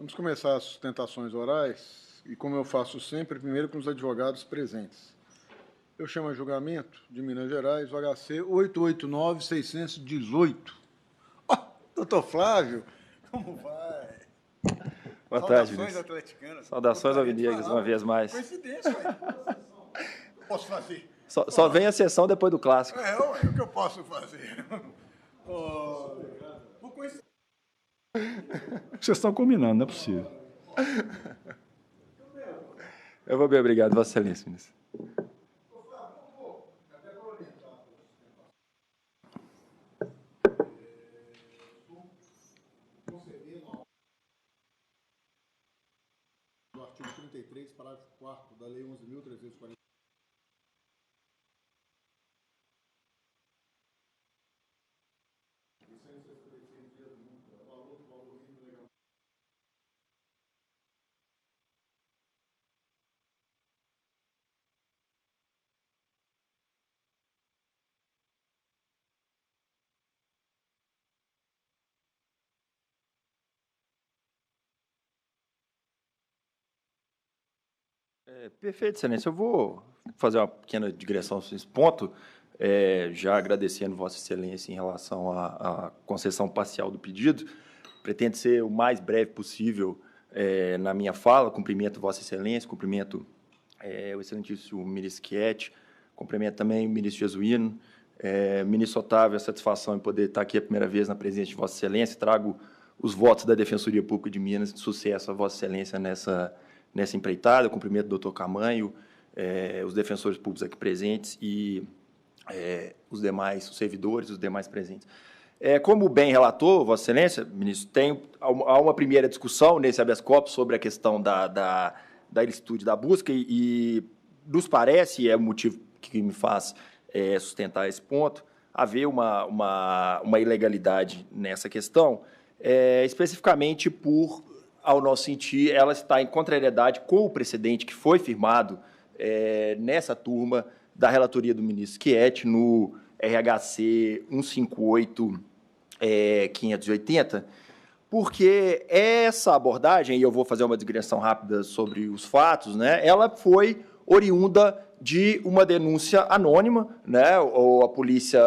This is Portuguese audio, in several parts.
Vamos começar as sustentações orais e, como eu faço sempre, primeiro com os advogados presentes. Eu chamo a julgamento de Minas Gerais, o HC 889-618. Ó, doutor Flávio, como vai? Boa tarde, Saudações atleticanas. Saudações alvinegras, uma vez mais. Coincidência, ué. Posso fazer? Só vem a sessão depois do clássico. É o que eu posso fazer. Vocês estão combinando, não é possível. Eu vou bem, obrigado, Vossa Excelência, ministro. Do artigo 33, parágrafo 4º da Lei 11.340. Perfeito, Excelência. Eu vou fazer uma pequena digressão nesse ponto, já agradecendo Vossa Excelência em relação à concessão parcial do pedido. Pretendo ser o mais breve possível na minha fala. Cumprimento Vossa Excelência, cumprimento o excelentíssimo ministro Schietti, cumprimento também o ministro Jesuíno. Ministro Otávio, a satisfação em poder estar aqui a primeira vez na presença de Vossa Excelência. Trago os votos da Defensoria Pública de Minas, de sucesso a Vossa Excelência nessa empreitada. Eu cumprimento o doutor Camanho, os defensores públicos aqui presentes e os demais, os servidores, os demais presentes. Como bem relatou, Vossa Excelência, ministro, há uma primeira discussão nesse habeas corpus sobre a questão da ilicitude da busca e nos parece, é o motivo que me faz sustentar esse ponto, haver uma ilegalidade nessa questão, especificamente por, ao nosso sentir, ela está em contrariedade com o precedente que foi firmado nessa turma da relatoria do ministro Schietti no RHC 158-580, porque essa abordagem, e eu vou fazer uma digressão rápida sobre os fatos, né, ela foi oriunda de uma denúncia anônima, né, ou a polícia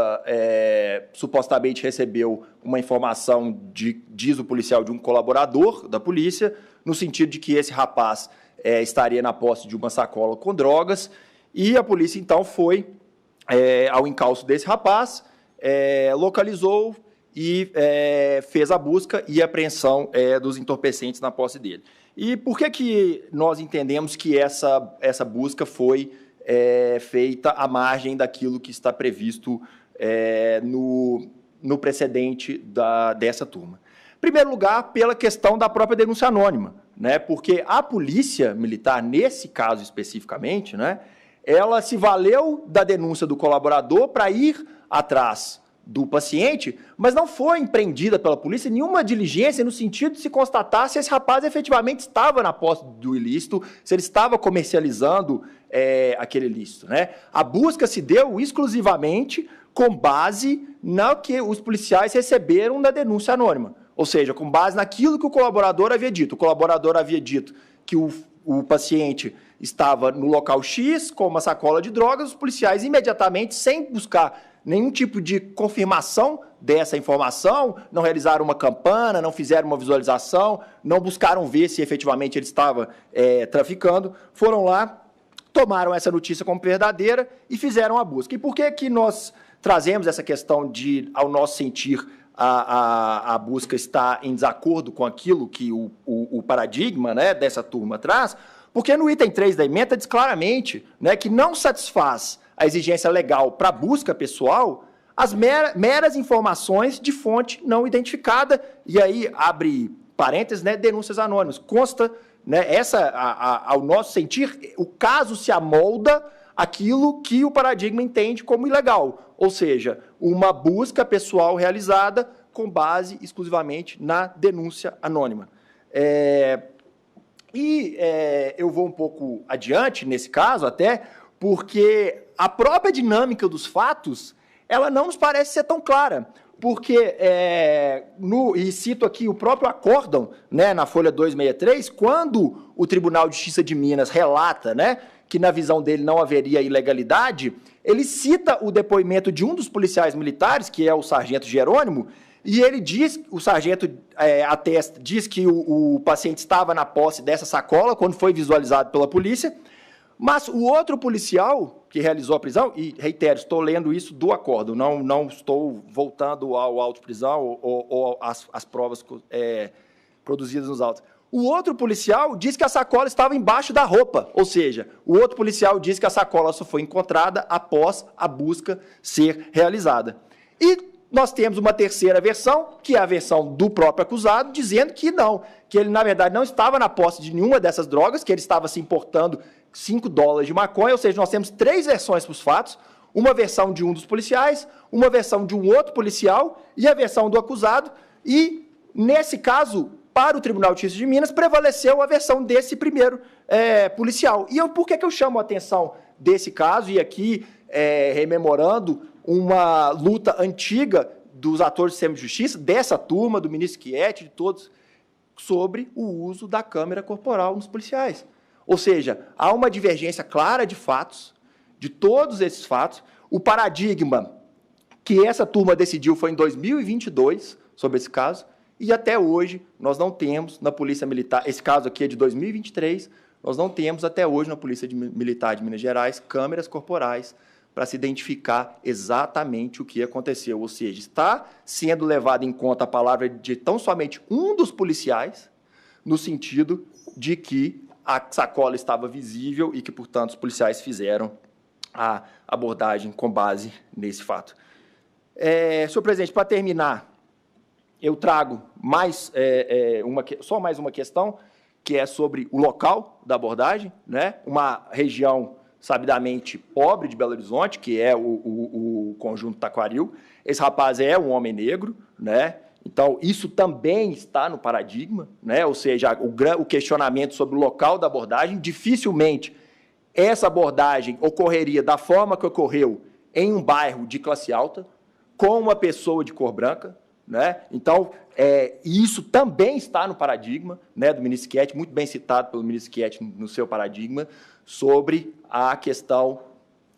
supostamente recebeu uma informação, diz o policial, de um colaborador da polícia, no sentido de que esse rapaz estaria na posse de uma sacola com drogas, e a polícia, então, foi ao encalço desse rapaz, localizou e fez a busca e apreensão dos entorpecentes na posse dele. E por que nós entendemos que essa busca foi feita à margem daquilo que está previsto no precedente dessa turma? Em primeiro lugar, pela questão da própria denúncia anônima, né? Porque a polícia militar, nesse caso especificamente, né, ela se valeu da denúncia do colaborador para ir atrás do paciente, mas não foi empreendida pela polícia nenhuma diligência no sentido de se constatar se esse rapaz efetivamente estava na posse do ilícito, se ele estava comercializando aquele ilícito, né? A busca se deu exclusivamente com base no que os policiais receberam da denúncia anônima, ou seja, com base naquilo que o colaborador havia dito. O colaborador havia dito que o paciente estava no local X com uma sacola de drogas, os policiais imediatamente, sem buscar nenhum tipo de confirmação dessa informação, não realizaram uma campana, não fizeram uma visualização, não buscaram ver se efetivamente ele estava traficando, foram lá, tomaram essa notícia como verdadeira e fizeram a busca. E por que nós trazemos essa questão de, ao nosso sentir, a busca está em desacordo com aquilo que o paradigma, né, dessa turma traz? Porque no item 3 da emenda diz claramente, né, que não satisfaz a exigência legal para busca pessoal as meras informações de fonte não identificada, e aí abre parênteses, né, denúncias anônimas. Consta, né, ao nosso sentir, o caso se amolda aquilo que o paradigma entende como ilegal, ou seja, uma busca pessoal realizada com base exclusivamente na denúncia anônima. Eu vou um pouco adiante nesse caso até, porque a própria dinâmica dos fatos, ela não nos parece ser tão clara. porque, e cito aqui o próprio acórdão, né, na folha 263, quando o Tribunal de Justiça de Minas relata, né, que na visão dele não haveria ilegalidade, ele cita o depoimento de um dos policiais militares, que é o sargento Jerônimo, e ele diz, o sargento diz que o paciente estava na posse dessa sacola quando foi visualizado pela polícia, mas o outro policial que realizou a prisão, e reitero, estou lendo isso do acordo, não estou voltando ao auto de prisão ou às provas produzidas nos autos. O outro policial diz que a sacola estava embaixo da roupa, ou seja, o outro policial diz que a sacola só foi encontrada após a busca ser realizada. E nós temos uma terceira versão, que é a versão do próprio acusado, dizendo que não, que ele, na verdade, não estava na posse de nenhuma dessas drogas, que ele estava se importando $5 de maconha, ou seja, nós temos 3 versões para os fatos, uma versão de um dos policiais, uma versão de um outro policial e a versão do acusado, e, nesse caso, para o Tribunal de Justiça de Minas, prevaleceu a versão desse primeiro policial. E por que eu chamo a atenção desse caso, e aqui rememorando uma luta antiga dos atores do sistema de justiça, dessa turma, do ministro Schietti, de todos, sobre o uso da câmera corporal nos policiais. Ou seja, há uma divergência clara de fatos, de todos esses fatos. O paradigma que essa turma decidiu foi em 2022, sobre esse caso, e até hoje nós não temos na Polícia Militar, esse caso aqui é de 2023, nós não temos até hoje na Polícia Militar de Minas Gerais câmeras corporais para se identificar exatamente o que aconteceu. Ou seja, está sendo levado em conta a palavra de tão somente um dos policiais, no sentido de que a sacola estava visível e que, portanto, os policiais fizeram a abordagem com base nesse fato. Senhor presidente, para terminar, eu trago só mais uma questão, que é sobre o local da abordagem, né? Uma região sabidamente pobre de Belo Horizonte, que é o conjunto Taquaril. Esse rapaz é um homem negro, né? Então, isso também está no paradigma, né? Ou seja, o questionamento sobre o local da abordagem, dificilmente essa abordagem ocorreria da forma que ocorreu em um bairro de classe alta, com uma pessoa de cor branca, né? Então, isso também está no paradigma, né, do ministro Schietti, muito bem citado pelo ministro Schietti no seu paradigma, sobre a questão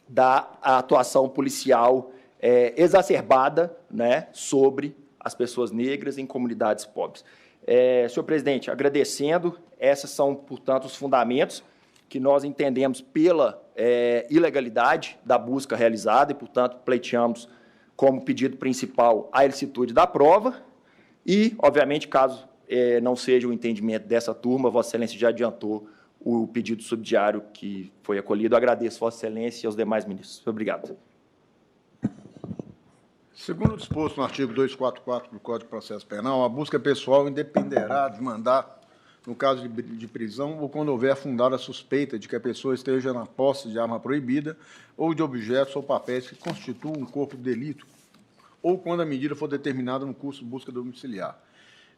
da atuação policial exacerbada, né, sobre as pessoas negras em comunidades pobres. Senhor presidente, agradecendo, esses são, portanto, os fundamentos que nós entendemos pela ilegalidade da busca realizada e, portanto, pleiteamos como pedido principal a ilicitude da prova e, obviamente, caso não seja o entendimento dessa turma, Vossa Excelência já adiantou o pedido subsidiário que foi acolhido. Agradeço, Vossa Excelência, e aos demais ministros. Obrigado. Segundo o disposto no artigo 244 do Código de Processo Penal, a busca pessoal independerá de mandato no caso de prisão ou quando houver fundada suspeita de que a pessoa esteja na posse de arma proibida ou de objetos ou papéis que constituam um corpo de delito, ou quando a medida for determinada no curso de busca domiciliar.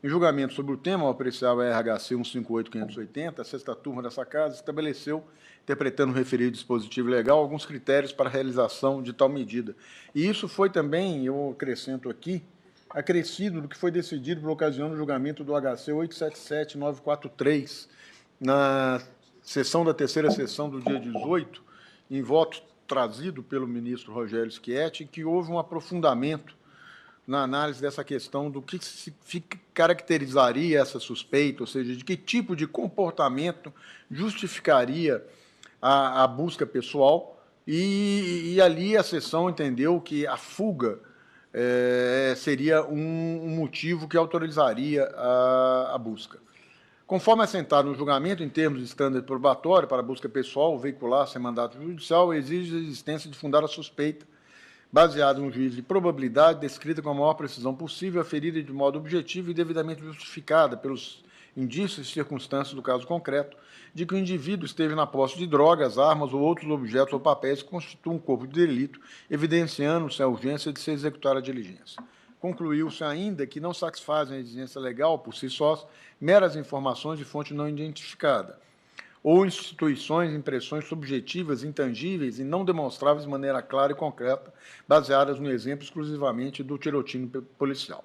Em julgamento sobre o tema, ao apreciar o RHC 158.580, a sexta turma dessa Casa estabeleceu, interpretando o referido dispositivo legal, alguns critérios para a realização de tal medida. E isso foi também, eu acrescento aqui, acrescido do que foi decidido por ocasião do julgamento do HC 877.943, na sessão da terceira sessão do dia 18, em voto trazido pelo ministro Rogério Schietti, que houve um aprofundamento na análise dessa questão do que se caracterizaria essa suspeita, ou seja, de que tipo de comportamento justificaria a busca pessoal, e ali a sessão entendeu que a fuga seria um motivo que autorizaria a busca. Conforme assentado no julgamento, em termos de estándar probatório para a busca pessoal ou veicular sem mandato judicial, exige a existência de fundada suspeita, baseada no juízo de probabilidade, descrita com a maior precisão possível, aferida de modo objetivo e devidamente justificada pelos indícios e circunstâncias do caso concreto, de que o indivíduo esteve na posse de drogas, armas ou outros objetos ou papéis que constituam um corpo de delito, evidenciando-se a urgência de se executar a diligência. Concluiu-se ainda que não satisfazem a exigência legal, por si sós, meras informações de fonte não identificada. ou instituições, impressões subjetivas, intangíveis e não demonstráveis de maneira clara e concreta, baseadas no exemplo exclusivamente do tirocínio policial.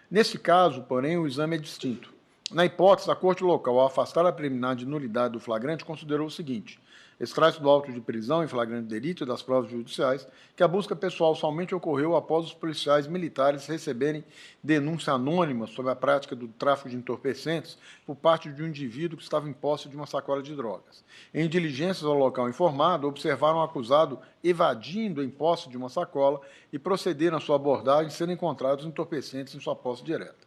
Nesse caso, porém, o exame é distinto. Na hipótese, a Corte Local, ao afastar a preliminar de nulidade do flagrante, considerou o seguinte: extrai-se do auto de prisão em flagrante delito e das provas judiciais que a busca pessoal somente ocorreu após os policiais militares receberem denúncia anônima sobre a prática do tráfico de entorpecentes por parte de um indivíduo que estava em posse de uma sacola de drogas. Em diligências ao local informado, observaram o acusado evadindo em posse de uma sacola e procederam à sua abordagem, sendo encontrados entorpecentes em sua posse direta.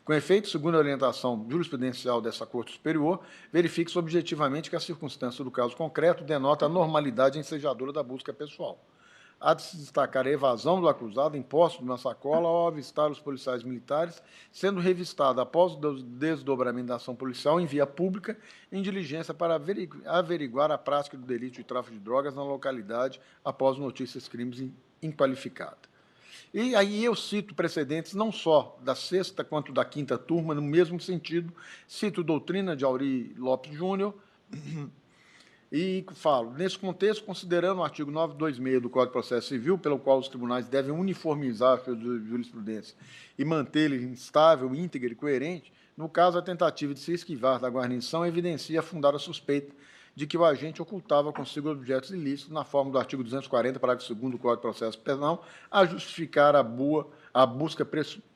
Com efeito, segundo a orientação jurisprudencial dessa Corte Superior, verifique-se objetivamente que a circunstância do caso concreto denota a normalidade ensejadora da busca pessoal. Há de se destacar a evasão do acusado em posse de uma sacola ao avistar os policiais militares, sendo revistada após o desdobramento da ação policial em via pública, em diligência para averiguar a prática do delito de tráfico de drogas na localidade após notícias de crimes inqualificadas. E aí eu cito precedentes não só da sexta quanto da quinta turma, no mesmo sentido, cito doutrina de Aury Lopes Júnior, e falo, nesse contexto, considerando o artigo 926 do Código de Processo Civil, pelo qual os tribunais devem uniformizar a sua jurisprudência e mantê-la instável, íntegra e coerente, no caso, a tentativa de se esquivar da guarnição evidencia a fundada suspeita de que o agente ocultava consigo objetos ilícitos, na forma do artigo 240, parágrafo 2º do Código de Processo Penal, a justificar a busca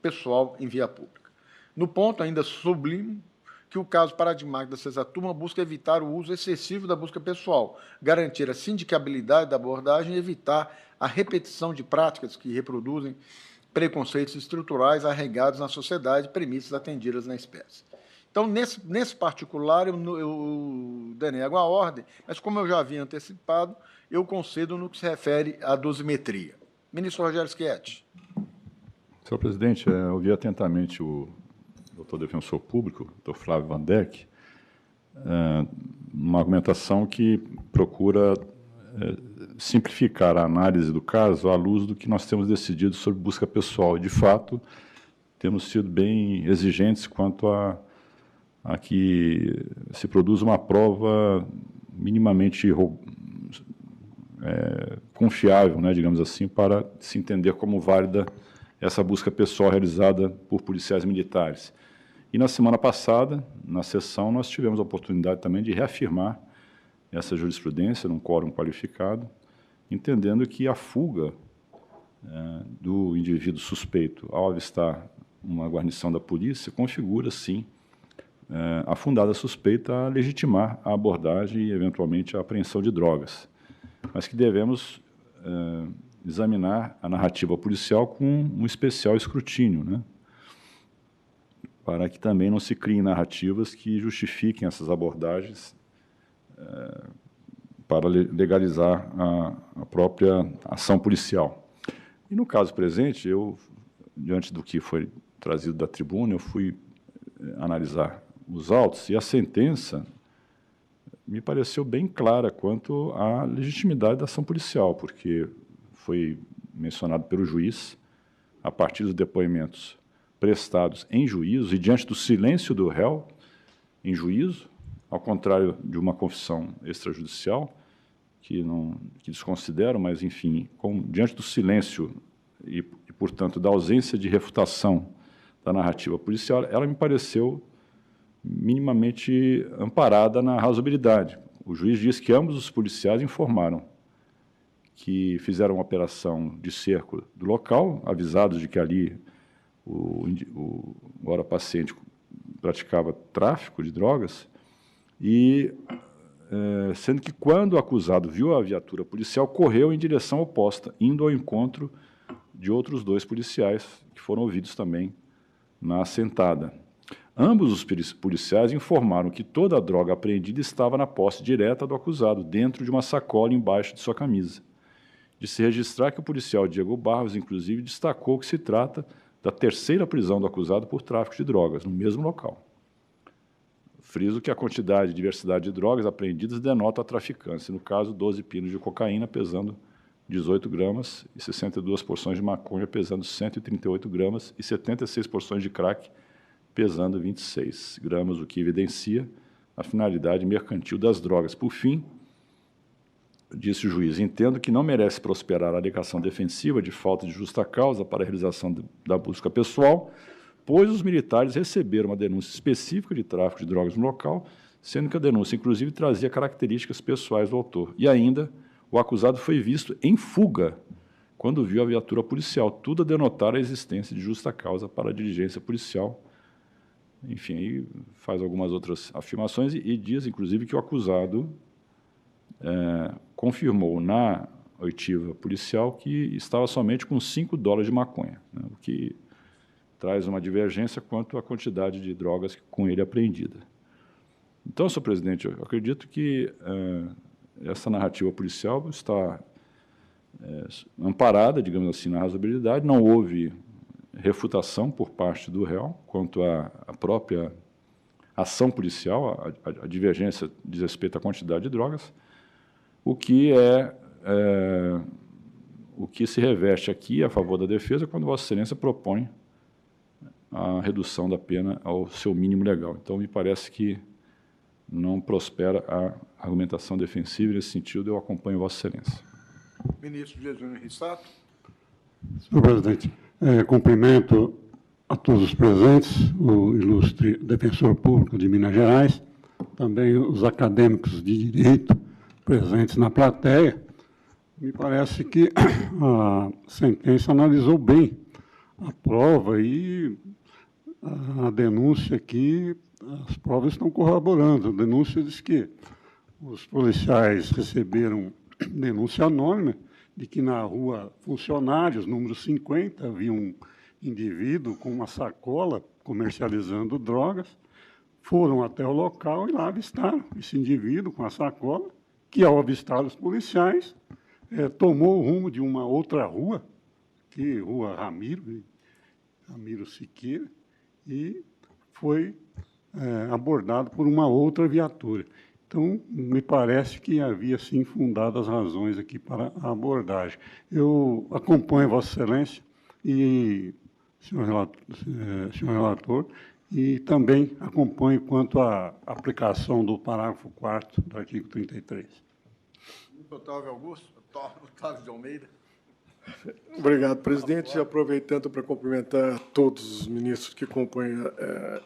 pessoal em via pública. No ponto, ainda sublimo, que o caso paradigmático da sexta turma busca evitar o uso excessivo da busca pessoal, garantir a sindicabilidade da abordagem e evitar a repetição de práticas que reproduzem preconceitos estruturais arraigados na sociedade, premissas atendidas na espécie. Então, nesse particular, eu denego a ordem, mas, como eu já havia antecipado, eu concedo no que se refere à dosimetria. Ministro Rogério Schietti. Senhor presidente, eu ouvi atentamente o doutor defensor público, doutor Flávio Van Dijk, uma argumentação que procura simplificar a análise do caso à luz do que nós temos decidido sobre busca pessoal. De fato, temos sido bem exigentes quanto a que se produza uma prova minimamente confiável, né, digamos assim, para se entender como válida essa busca pessoal realizada por policiais militares. E na semana passada, na sessão, nós tivemos a oportunidade também de reafirmar essa jurisprudência num quórum qualificado, entendendo que a fuga do indivíduo suspeito ao avistar uma guarnição da polícia configura, sim, a fundada suspeita a legitimar a abordagem e, eventualmente, a apreensão de drogas, mas que devemos examinar a narrativa policial com um especial escrutínio, né, para que também não se criem narrativas que justifiquem essas abordagens para legalizar a própria ação policial. E, no caso presente, diante do que foi trazido da tribuna, eu fui analisar os autos, e a sentença me pareceu bem clara quanto à legitimidade da ação policial, porque foi mencionado pelo juiz, a partir dos depoimentos prestados em juízo e diante do silêncio do réu em juízo, ao contrário de uma confissão extrajudicial, que desconsidero, mas, enfim, diante do silêncio e, portanto, da ausência de refutação da narrativa policial, ela me pareceu minimamente amparada na razoabilidade. O juiz diz que ambos os policiais informaram que fizeram uma operação de cerco do local, avisados de que ali o paciente praticava tráfico de drogas, e sendo que, quando o acusado viu a viatura policial, correu em direção oposta, indo ao encontro de outros 2 policiais, que foram ouvidos também na assentada. Ambos os policiais informaram que toda a droga apreendida estava na posse direta do acusado, dentro de uma sacola embaixo de sua camisa. De se registrar que o policial Diego Barros, inclusive, destacou que se trata da 3ª prisão do acusado por tráfico de drogas, no mesmo local. Friso que a quantidade e diversidade de drogas apreendidas denota a traficância, no caso, 12 pinos de cocaína, pesando 18 gramas, e 62 porções de maconha, pesando 138 gramas, e 76 porções de crack, pesando 26 gramas, o que evidencia a finalidade mercantil das drogas. Por fim, disse o juiz, entendo que não merece prosperar a alegação defensiva de falta de justa causa para a realização da busca pessoal, pois os militares receberam uma denúncia específica de tráfico de drogas no local, sendo que a denúncia, inclusive, trazia características pessoais do autor. E ainda, o acusado foi visto em fuga quando viu a viatura policial, tudo a denotar a existência de justa causa para a diligência policial. Enfim, aí faz algumas outras afirmações e diz, inclusive, que o acusado confirmou na oitiva policial que estava somente com $5 de maconha, né, o que traz uma divergência quanto à quantidade de drogas com ele apreendida. Então, senhor presidente, eu acredito que essa narrativa policial está amparada, digamos assim, na razoabilidade, não houve refutação por parte do réu quanto à própria ação policial, a divergência diz respeito à quantidade de drogas, o que se reveste aqui a favor da defesa quando Vossa Excelência propõe a redução da pena ao seu mínimo legal. Então, me parece que não prospera a argumentação defensiva, e nesse sentido eu acompanho Vossa Excelência. Ministro Jesus Rissato. Senhor presidente, cumprimento a todos os presentes, o ilustre defensor público de Minas Gerais, também os acadêmicos de direito presentes na plateia. Me parece que a sentença analisou bem a prova e a denúncia aqui, as provas estão corroborando. A denúncia diz que os policiais receberam denúncia anônima de que na rua Funcionários, número 50, havia um indivíduo com uma sacola comercializando drogas, foram até o local e lá avistaram esse indivíduo com a sacola, que, ao avistar os policiais, tomou o rumo de uma outra rua, que Rua Ramiro Siqueira, e foi abordado por uma outra viatura. Então, me parece que havia, sim, fundadas razões aqui para a abordagem. Eu acompanho Vossa Excelência e senhor relator, e também acompanho quanto à aplicação do parágrafo 4º do artigo 33. Otávio Augusto, Otávio de Almeida. Obrigado, presidente. Aproveitando para cumprimentar todos os ministros que compõem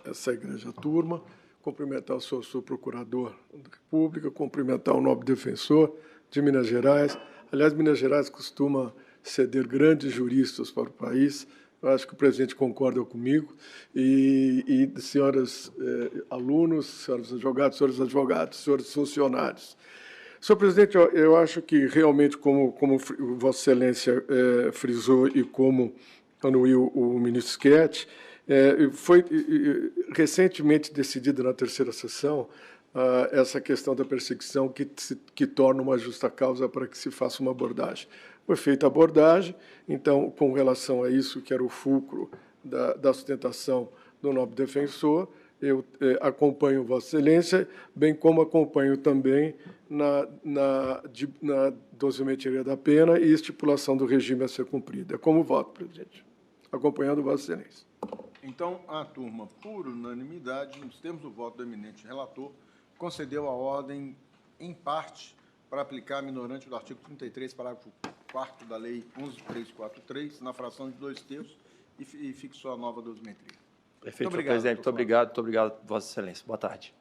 essa igreja turma, cumprimentar o senhor procurador da República, cumprimentar o nobre defensor de Minas Gerais. Aliás, Minas Gerais costuma ceder grandes juristas para o país. Eu acho que o presidente concorda comigo. E senhoras alunos, senhores advogados, senhores funcionários. Senhor presidente, eu acho que realmente, como Vossa Excelência frisou e como anuiu o ministro Schetti, foi recentemente decidida na terceira sessão essa questão da perseguição que torna uma justa causa para que se faça uma abordagem. Foi feita a abordagem, então, com relação a isso, que era o fulcro da sustentação do nobre defensor, eu acompanho Vossa Excelência, bem como acompanho também na dosimetria da pena e estipulação do regime a ser cumprido. É como voto, presidente. Acompanhando Vossa Excelência. Então, a turma, por unanimidade, nos termos do voto do eminente relator, concedeu a ordem, em parte, para aplicar a minorante do artigo 33, parágrafo 4º da Lei 11.343, na fração de 2/3, e fixou a nova dosimetria. Perfeito, senhor presidente. Muito obrigado, Vossa Excelência. Boa tarde.